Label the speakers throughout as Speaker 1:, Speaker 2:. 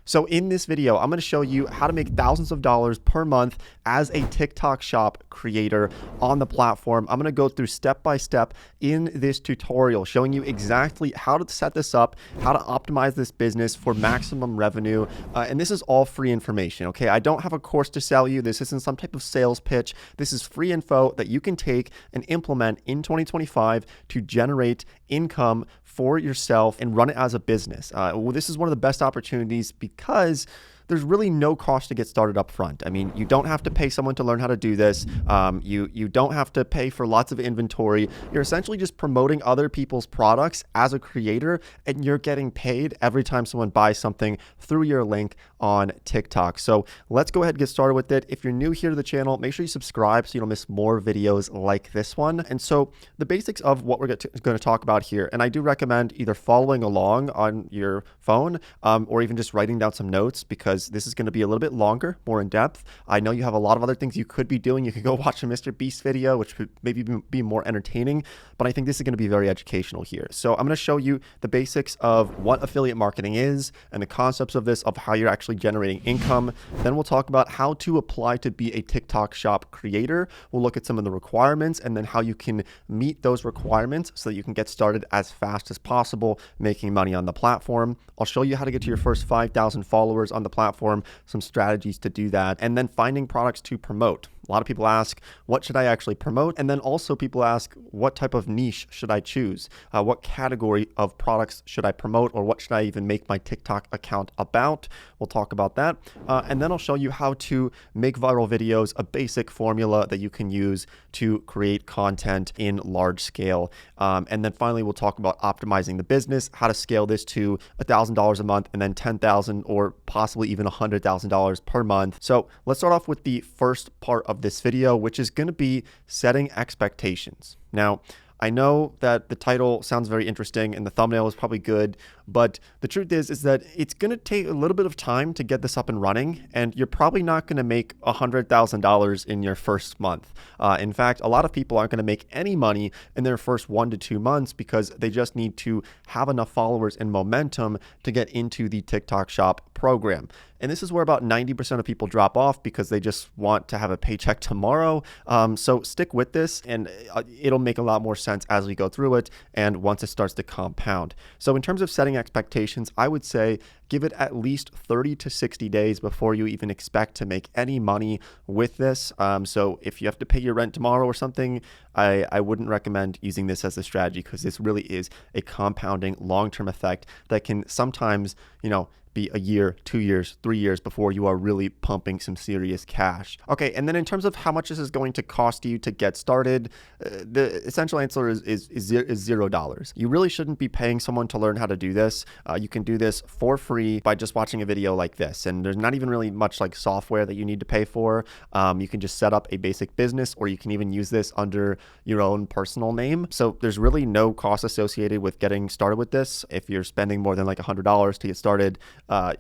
Speaker 1: So in this video, I'm going to show you how to make thousands of dollars per month as a TikTok shop creator on the platform. I'm going to go through step by step in this tutorial, showing you exactly how to set this up, how to optimize this business for maximum revenue. And this is all free information. Okay. I don't have a course to sell you. This isn't some type of sales pitch. This is free info that you can take and implement in 2025 to generate income for yourself and run it as a business. This is one of the best opportunities because there's really no cost to get started up front. I mean, you don't have to pay someone to learn how to do this. You don't have to pay for lots of inventory. You're essentially just promoting other people's products as a creator, and you're getting paid every time someone buys something through your link on TikTok. So let's go ahead and get started with it. If you're new here to the channel, make sure you subscribe so you don't miss more videos like this one. And so the basics of what we're going to talk about here, and I do recommend either following along on your phone or even just writing down some notes, because this is going to be a little bit longer, more in depth. I know you have a lot of other things you could be doing. You could go watch a Mr. Beast video, which could maybe be more entertaining, but I think this is going to be very educational here. So I'm going to show you the basics of what affiliate marketing is and the concepts of this, of how you're actually generating income. Then we'll talk about how to apply to be a TikTok shop creator. We'll look at some of the requirements and then how you can meet those requirements so that you can get started as fast as possible making money on the platform. I'll show you how to get to your first 5,000 followers on the platform, some strategies to do that, and then finding products to promote. A lot of people ask, what should I actually promote? And then also people ask, what type of niche should I choose? What category of products should I promote, or what should I even make my TikTok account about? We'll talk about that. And then I'll show you how to make viral videos, a basic formula that you can use to create content in large scale. And then finally, we'll talk about optimizing the business, how to scale this to $1,000 a month and then $10,000 or possibly even $100,000 per month. So let's start off with the first part of this video, which is going to be setting expectations. Now, I know that the title sounds very interesting and the thumbnail is probably good, but the truth is that it's going to take a little bit of time to get this up and running, and you're probably not going to make $100,000 in your first month. In fact, a lot of people aren't going to make any money in their first 1 to 2 months because they just need to have enough followers and momentum to get into the TikTok shop program. And this is where about 90% of people drop off because they just want to have a paycheck tomorrow. So stick with this and it'll make a lot more sense as we go through it and once it starts to compound. So in terms of setting expectations, I would say give it at least 30 to 60 days before you even expect to make any money with this. So if you have to pay your rent tomorrow or something, I wouldn't recommend using this as a strategy, because this really is a compounding long-term effect that can sometimes, be a year, 2 years, 3 years before you are really pumping some serious cash. Okay, and then in terms of how much this is going to cost you to get started, the essential answer is $0. You really shouldn't be paying someone to learn how to do this. You can do this for free by just watching a video like this, and there's not even really much like software that you need to pay for. You can just set up a basic business, or you can even use this under your own personal name. So there's really no cost associated with getting started with this. If you're spending more than like $100 to get started,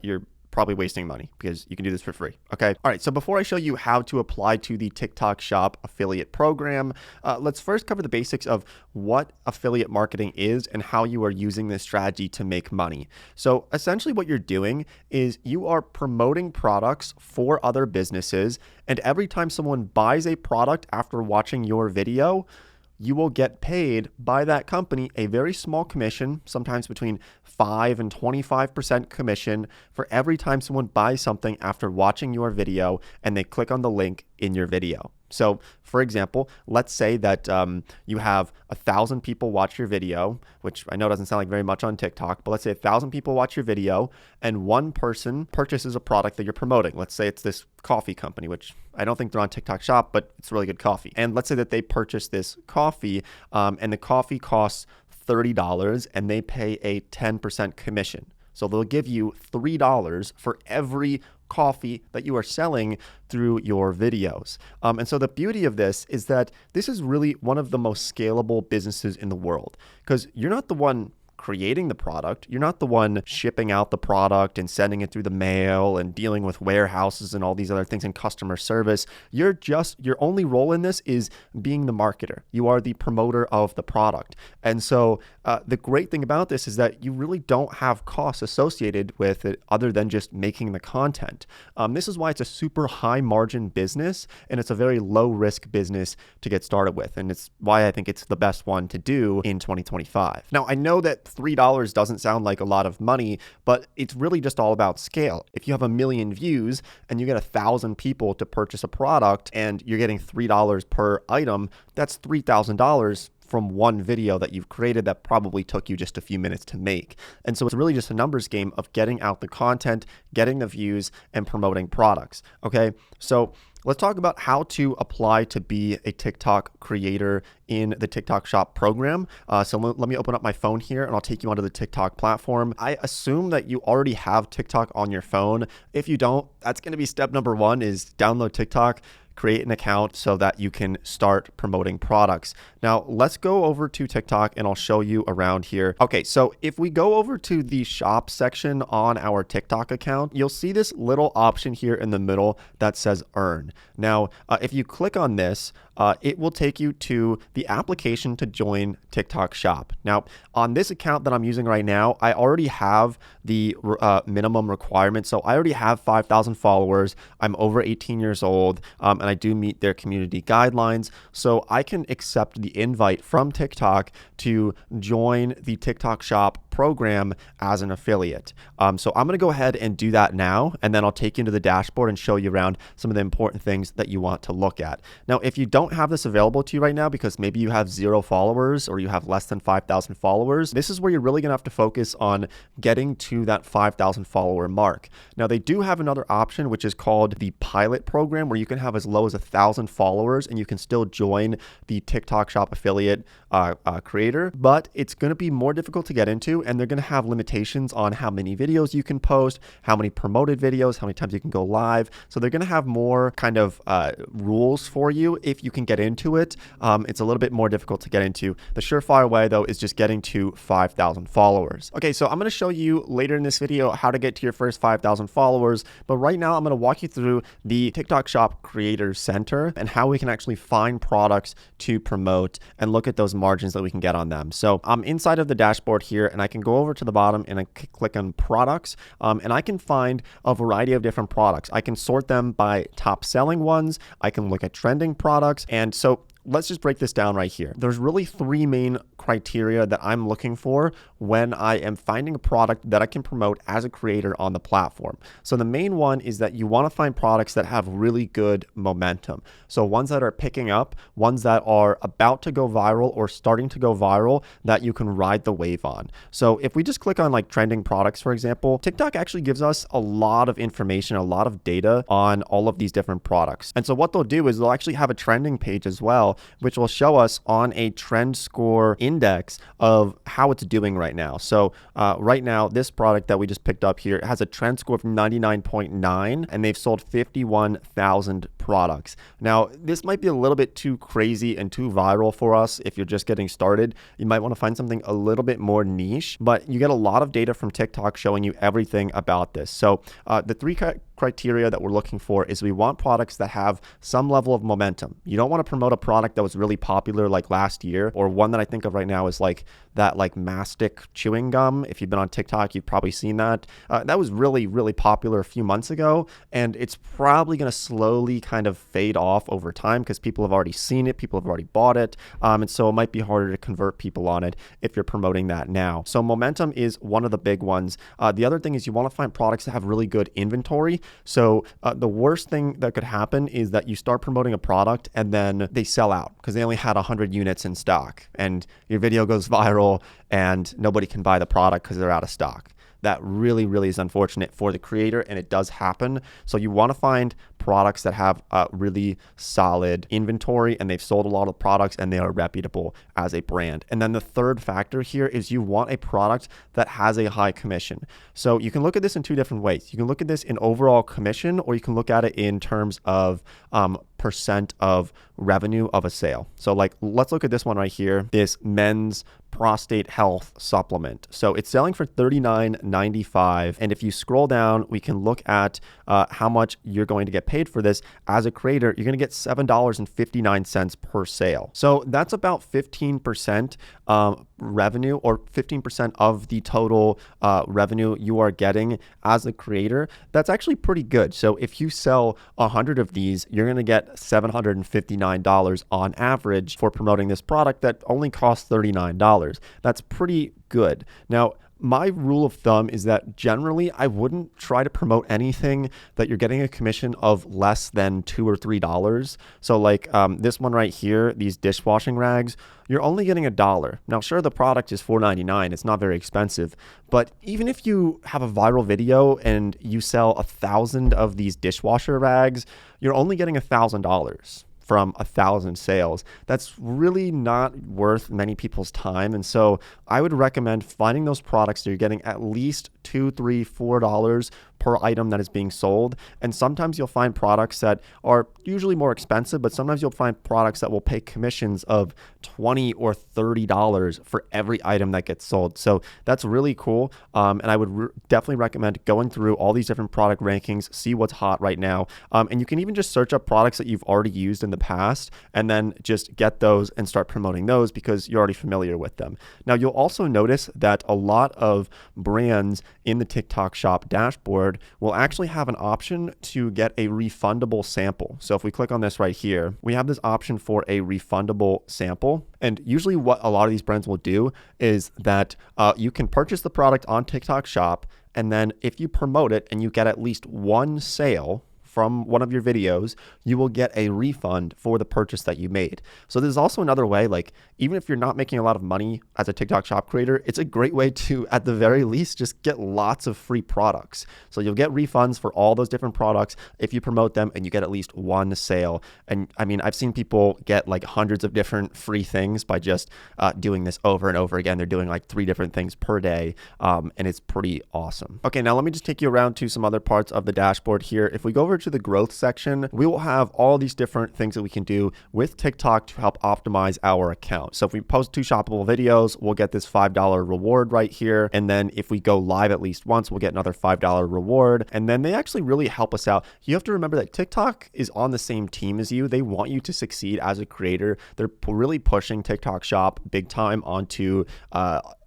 Speaker 1: you're probably wasting money because you can do this for free. Okay. All right. So before I show you how to apply to the TikTok shop affiliate program, let's first cover the basics of what affiliate marketing is and how you are using this strategy to make money. So essentially what you're doing is you are promoting products for other businesses. And every time someone buys a product after watching your video, you will get paid by that company a very small commission, sometimes between 5 and 25% commission for every time someone buys something after watching your video and they click on the link in your video. So for example, let's say that you have 1,000 people watch your video, which I know doesn't sound like very much on TikTok, but let's say 1,000 people watch your video and one person purchases a product that you're promoting. Let's say it's this coffee company, which I don't think they're on TikTok shop, but it's really good coffee. And let's say that they purchase this coffee and the coffee costs $30 and they pay a 10% commission. So they'll give you $3 for every coffee that you are selling through your videos. And so the beauty of this is that this is really one of the most scalable businesses in the world, because you're not the one creating the product. You're not the one shipping out the product and sending it through the mail and dealing with warehouses and all these other things in customer service. Your only role in this is being the marketer. You are the promoter of the product. And so the great thing about this is that you really don't have costs associated with it other than just making the content. This is why it's a super high margin business, and it's a very low risk business to get started with. And it's why I think it's the best one to do in 2025. Now, I know that $3 doesn't sound like a lot of money, but it's really just all about scale. If you have 1 million views and you get 1,000 people to purchase a product and you're getting $3 per item, that's $3,000 from one video that you've created that probably took you just a few minutes to make. And so it's really just a numbers game of getting out the content, getting the views, and promoting products. Okay, so let's talk about how to apply to be a TikTok creator in the TikTok Shop program. So let me open up my phone here and I'll take you onto the TikTok platform. I assume that you already have TikTok on your phone. If you don't, that's going to be step number one, is download TikTok, create an account so that you can start promoting products. Now, let's go over to TikTok and I'll show you around here. Okay, so if we go over to the shop section on our TikTok account, you'll see this little option here in the middle that says earn. Now, if you click on this, it will take you to the application to join TikTok Shop. Now, on this account that I'm using right now, I already have the minimum requirement. So I already have 5,000 followers. I'm over 18 years old, and I do meet their community guidelines. So I can accept the invite from TikTok to join the TikTok Shop program as an affiliate. So I'm going to go ahead and do that now, and then I'll take you into the dashboard and show you around some of the important things that you want to look at. Now, if you don't have this available to you right now because maybe you have 0 followers or you have less than 5,000 followers, this is where you're really going to have to focus on getting to that 5,000 follower mark. Now, they do have another option, which is called the pilot program, where you can have as low as 1,000 followers and you can still join the TikTok Shop affiliate creator, but it's going to be more difficult to get into, and they're going to have limitations on how many videos you can post, how many promoted videos, how many times you can go live. So they're going to have more kind of rules for you if you can get into it. It's a little bit more difficult to get into. The surefire way, though, is just getting to 5,000 followers. Okay, so I'm going to show you later in this video how to get to your first 5,000 followers, but right now I'm going to walk you through the TikTok Shop Creator Center and how we can actually find products to promote and look at those margins that we can get on them. So I'm inside of the dashboard here, and I can go over to the bottom and I click on products, and I can find a variety of different products. I can sort them by top selling ones. I can look at trending products. And so let's just break this down right here. There's really 3 main criteria that I'm looking for when I am finding a product that I can promote as a creator on the platform. So the main one is that you want to find products that have really good momentum. So ones that are picking up, ones that are about to go viral or starting to go viral that you can ride the wave on. So if we just click on like trending products, for example, TikTok actually gives us a lot of information, a lot of data on all of these different products. And so what they'll do is they'll actually have a trending page as well, which will show us on a trend score index of how it's doing right now. So right now, this product that we just picked up here has a trend score of 99.9, and they've sold 51,000 products. Now, this might be a little bit too crazy and too viral for us if you're just getting started. You might want to find something a little bit more niche, but you get a lot of data from TikTok showing you everything about this. So the 3 criteria that we're looking for is we want products that have some level of momentum. You don't want to promote a product that was really popular like last year, or one that I think of right now is like that like mastic chewing gum. If you've been on TikTok, you've probably seen that. That was really, really popular a few months ago, and it's probably going to slowly kind of fade off over time because people have already seen it, people have already bought it, and so it might be harder to convert people on it if you're promoting that now. So momentum is one of the big ones. The other thing is you want to find products that have really good inventory. So the worst thing that could happen is that you start promoting a product and then they sell out because they only had 100 units in stock, and your video goes viral and nobody can buy the product because they're out of stock. That really, really is unfortunate for the creator, and it does happen. So you want to find products that have a really solid inventory and they've sold a lot of products and they are reputable as a brand. And then the third factor here is you want a product that has a high commission. So you can look at this in two different ways. You can look at this in overall commission, or you can look at it in terms of percent of revenue of a sale. So like, let's look at this one right here, this men's prostate health supplement. So it's selling for $39.95. And if you scroll down, we can look at how much you're going to get paid for this. As a creator, you're going to get $7.59 per sale. So that's about 15% revenue, or 15% of the total revenue you are getting as a creator. That's actually pretty good. So if you sell 100 of these, you're going to get $759 on average for promoting this product that only costs $39. That's pretty good. Now, my rule of thumb is that generally I wouldn't try to promote anything that you're getting a commission of less than $2 or $3. So like this one right here, these dishwashing rags, you're only getting $1. Now, sure, the product is $4.99. It's not very expensive, but even if you have a viral video and you sell 1,000 of these dishwasher rags, you're only getting $1,000 from 1,000 sales. That's really not worth many people's time. And so I would recommend finding those products that you're getting at least $2, $3, $4 per item that is being sold. And sometimes you'll find products that are usually more expensive, but sometimes you'll find products that will pay commissions of $20 or $30 for every item that gets sold. So that's really cool. And I would definitely recommend going through all these different product rankings, see what's hot right now. And you can even just search up products that you've already used in the past and then just get those and start promoting those because you're already familiar with them. Now, you'll also notice that a lot of brands in the TikTok Shop dashboard will actually have an option to get a refundable sample. So if we click on this right here, we have this option for a refundable sample. And usually what a lot of these brands will do is that you can purchase the product on TikTok Shop, and then if you promote it and you get at least one sale from one of your videos, you will get a refund for the purchase that you made. So there's also another way, like even if you're not making a lot of money as a TikTok Shop creator, it's a great way to, at the very least, just get lots of free products. So you'll get refunds for all those different products if you promote them and you get at least one sale. And I mean, I've seen people get like hundreds of different free things by just doing this over and over again. They're doing like 3 different things per day, and it's pretty awesome. Okay, now let me just take you around to some other parts of the dashboard here. If we go over to the growth section, we will have all these different things that we can do with TikTok to help optimize our account. So if we post 2 shoppable videos, we'll get this $5 reward right here. And then if we go live at least once, we'll get another $5 reward. And then they actually really help us out. You have to remember that TikTok is on the same team as you. They want you to succeed as a creator. They're really pushing TikTok Shop big time onto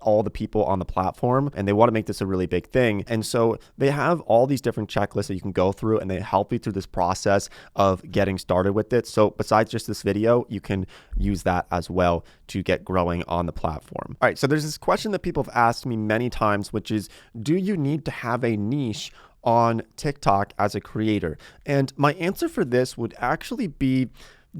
Speaker 1: all the people on the platform, and they want to make this a really big thing. And so they have all these different checklists that you can go through, and they help you through this process of getting started with it. So besides just this video, you can use that as well to get growing on the platform. All right, so there's this question that people have asked me many times, which is, do you need to have a niche on TikTok as a creator? And my answer for this would actually be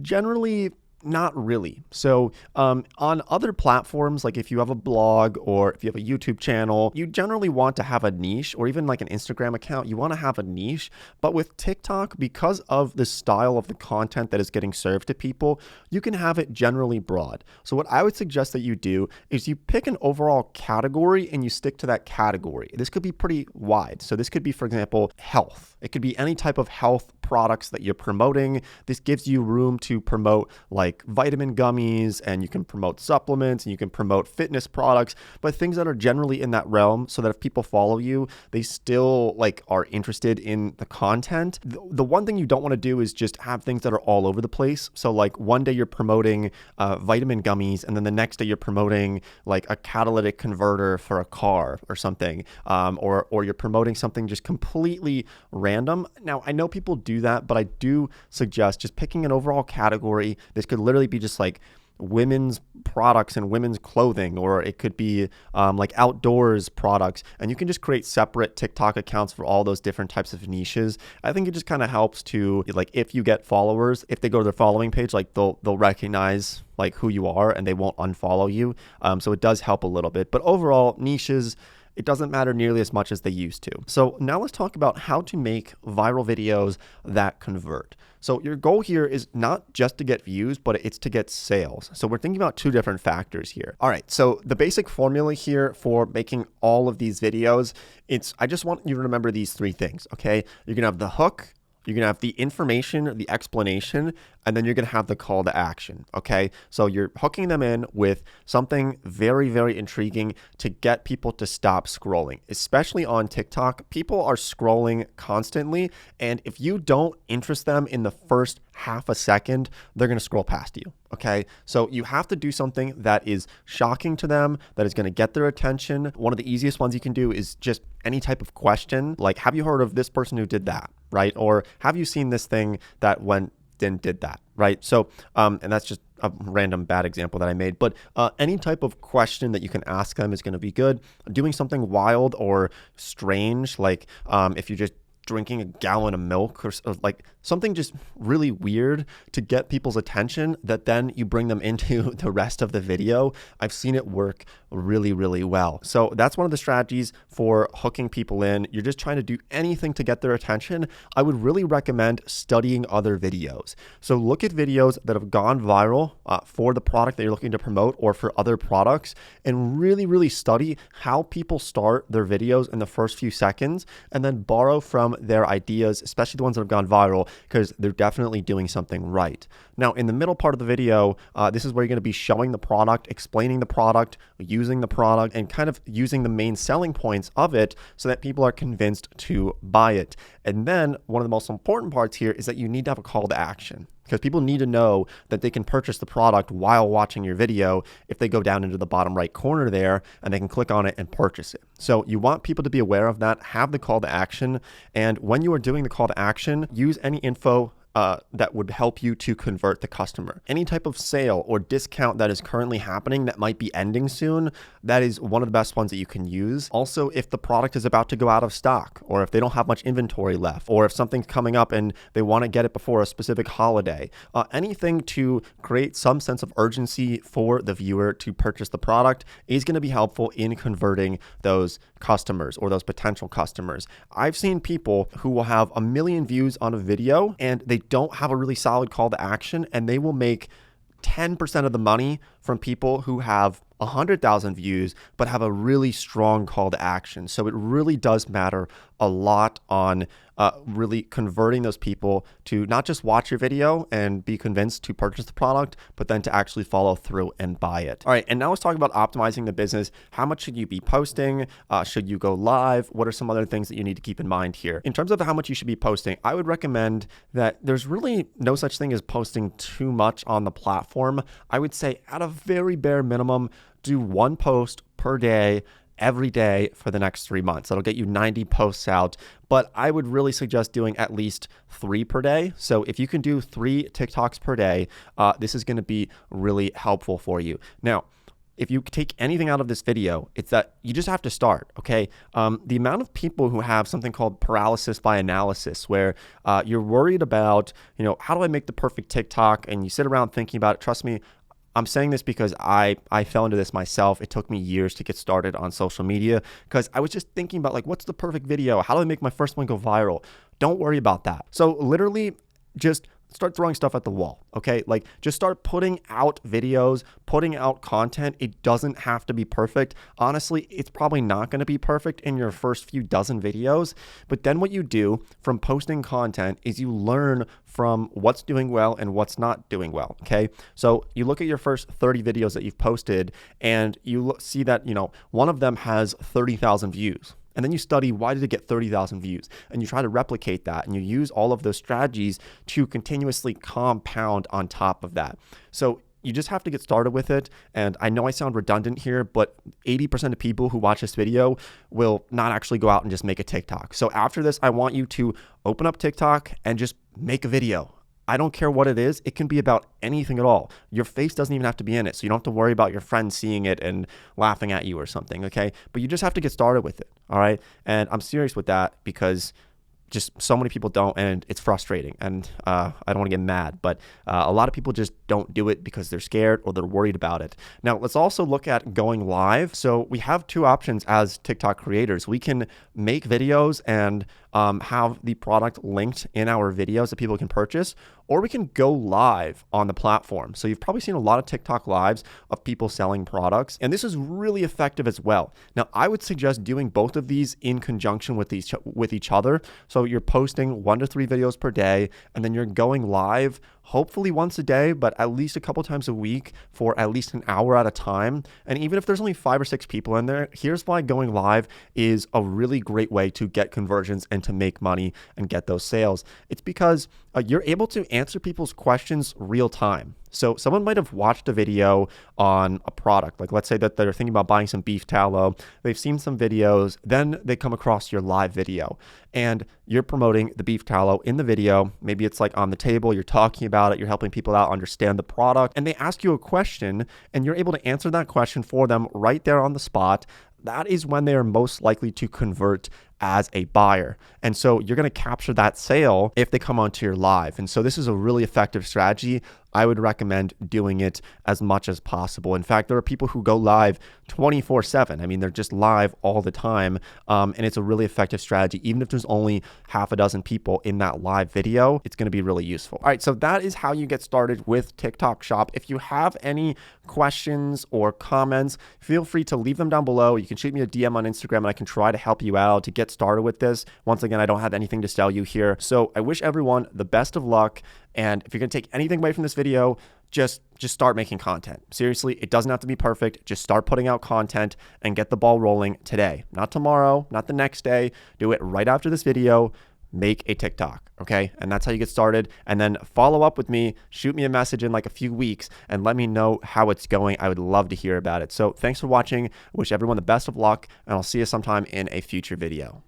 Speaker 1: generally not really. So on other platforms, like if you have a blog or if you have a YouTube channel, you generally want to have a niche, or even like an Instagram account, you want to have a niche. But with TikTok, because of the style of the content that is getting served to people, you can have it generally broad. So what I would suggest that you do is you pick an overall category and you stick to that category. This could be pretty wide. So this could be, for example, health. It could be any type of health products that you're promoting. This gives you room to promote like vitamin gummies, and you can promote supplements, and you can promote fitness products, but things that are generally in that realm, so that if people follow you, they still like are interested in the content. The one thing you don't want to do is just have things that are all over the place. So like one day you're promoting vitamin gummies, and then the next day you're promoting like a catalytic converter for a car or something, or you're promoting something just completely random. Now, I know people do that, but I do suggest just picking an overall category. This could literally be just like women's products and women's clothing, or it could be like outdoors products, and you can just create separate TikTok accounts for all those different types of niches. I think it just kind of helps to, like, if you get followers, if they go to their following page, like they'll recognize like who you are and they won't unfollow you. So it does help a little bit, but overall niches, it doesn't matter nearly as much as they used to. So now let's talk about how to make viral videos that convert. So your goal here is not just to get views, but it's to get sales. So we're thinking about two different factors here. All right, so the basic formula here for making all of these videos, I just want you to remember these three things, okay? You're gonna have the hook, you're going to have the information, the explanation, and then you're going to have the call to action, okay? So you're hooking them in with something very, very intriguing to get people to stop scrolling. Especially on TikTok, people are scrolling constantly, and if you don't interest them in the first half a second, they're going to scroll past you, okay? So you have to do something that is shocking to them, that is going to get their attention. One of the easiest ones you can do is just any type of question, like, have you heard of this person who did that, right? Or have you seen this thing that went and did that, right? So, and that's just a random bad example that I made, but any type of question that you can ask them is going to be good. Doing something wild or strange, like if you're just drinking a gallon of milk or like something just really weird to get people's attention that then you bring them into the rest of the video. I've seen it work really, really well. So that's one of the strategies for hooking people in. You're just trying to do anything to get their attention. I would really recommend studying other videos. So look at videos that have gone viral for the product that you're looking to promote or for other products, and really, really study how people start their videos in the first few seconds, and then borrow from their ideas, especially the ones that have gone viral, because they're definitely doing something right. Now, in the middle part of the video, this is where you're going to be showing the product, explaining the product, using the product, and kind of using the main selling points of it so that people are convinced to buy it. And then one of the most important parts here is that you need to have a call to action, because people need to know that they can purchase the product while watching your video if they go down into the bottom right corner there and they can click on it and purchase it. So you want people to be aware of that, have the call to action, and when you are doing the call to action, use any info that would help you to convert the customer. Any type of sale or discount that is currently happening that might be ending soon, that is one of the best ones that you can use. Also, if the product is about to go out of stock, or if they don't have much inventory left, or if something's coming up and they want to get it before a specific holiday, anything to create some sense of urgency for the viewer to purchase the product is going to be helpful in converting those customers or those potential customers. I've seen people who will have 1 million views on a video and they don't have a really solid call to action, and they will make 10% of the money from people who have 100,000 views but have a really strong call to action. So it really does matter a lot on really converting those people to not just watch your video and be convinced to purchase the product, but then to actually follow through and buy it. All right, and now let's talk about optimizing the business. How much should you be posting? Should you go live? What are some other things that you need to keep in mind here? In terms of how much you should be posting, I would recommend that there's really no such thing as posting too much on the platform. I would say at a very bare minimum, do 1 post per day every day for the next 3 months. That'll get you 90 posts out, but I would really suggest doing at least 3 per day. So if you can do 3 TikToks per day, this is going to be really helpful for you. Now, if you take anything out of this video, it's that you just have to start, okay? The amount of people who have something called paralysis by analysis, where you're worried about, how do I make the perfect TikTok? And you sit around thinking about it. Trust me, I'm saying this because I fell into this myself. It took me years to get started on social media because I was just thinking about what's the perfect video? How do I make my first one go viral? Don't worry about that. So literally just start throwing stuff at the wall, okay? Just start putting out videos, putting out content. It doesn't have to be perfect. Honestly, it's probably not going to be perfect in your first few dozen videos, but then what you do from posting content is you learn from what's doing well and what's not doing well, okay? So you look at your first 30 videos that you've posted and you see that, one of them has 30,000 views. And then you study, why did it get 30,000 views? And you try to replicate that, and you use all of those strategies to continuously compound on top of that. So you just have to get started with it. And I know I sound redundant here, but 80% of people who watch this video will not actually go out and just make a TikTok. So after this, I want you to open up TikTok and just make a video. I don't care what it is. It can be about anything at all. Your face doesn't even have to be in it. So you don't have to worry about your friends seeing it and laughing at you or something, okay? But you just have to get started with it, all right? And I'm serious with that because just so many people don't, and it's frustrating. And I don't want to get mad, but a lot of people just don't do it because they're scared or they're worried about it. Now, let's also look at going live. So we have two options as TikTok creators. We can make videos and have the product linked in our videos that people can purchase, or we can go live on the platform. So you've probably seen a lot of TikTok lives of people selling products, and this is really effective as well. Now, I would suggest doing both of these in conjunction with each other. So you're posting 1 to 3 videos per day, and then you're going live hopefully once a day, but at least a couple times a week for at least an hour at a time. And even if there's only 5 or 6 people in there, here's why going live is a really great way to get conversions and to make money and get those sales. It's because you're able to answer people's questions real time. So someone might have watched a video on a product, like let's say that they're thinking about buying some beef tallow. They've seen some videos, then they come across your live video and you're promoting the beef tallow in the video. Maybe it's like on the table, you're talking about it, you're helping people out understand the product, and they ask you a question and you're able to answer that question for them right there on the spot. That is when they are most likely to convert as a buyer. And so you're going to capture that sale if they come onto your live. And so this is a really effective strategy. I would recommend doing it as much as possible. In fact, there are people who go live 24/7. I mean, they're just live all the time. And it's a really effective strategy. Even if there's only half a dozen people in that live video, it's going to be really useful. All right, so that is how you get started with TikTok Shop. If you have any questions or comments, feel free to leave them down below. You can shoot me a DM on Instagram and I can try to help you out to get started with this. Once again, I don't have anything to sell you here. So I wish everyone the best of luck. And if you're going to take anything away from this video, just start making content. Seriously, it doesn't have to be perfect. Just start putting out content and get the ball rolling today. Not tomorrow, not the next day. Do it right after this video. Make a TikTok, okay? And that's how you get started. And then follow up with me, shoot me a message in like a few weeks and let me know how it's going. I would love to hear about it. So thanks for watching. Wish everyone the best of luck, and I'll see you sometime in a future video.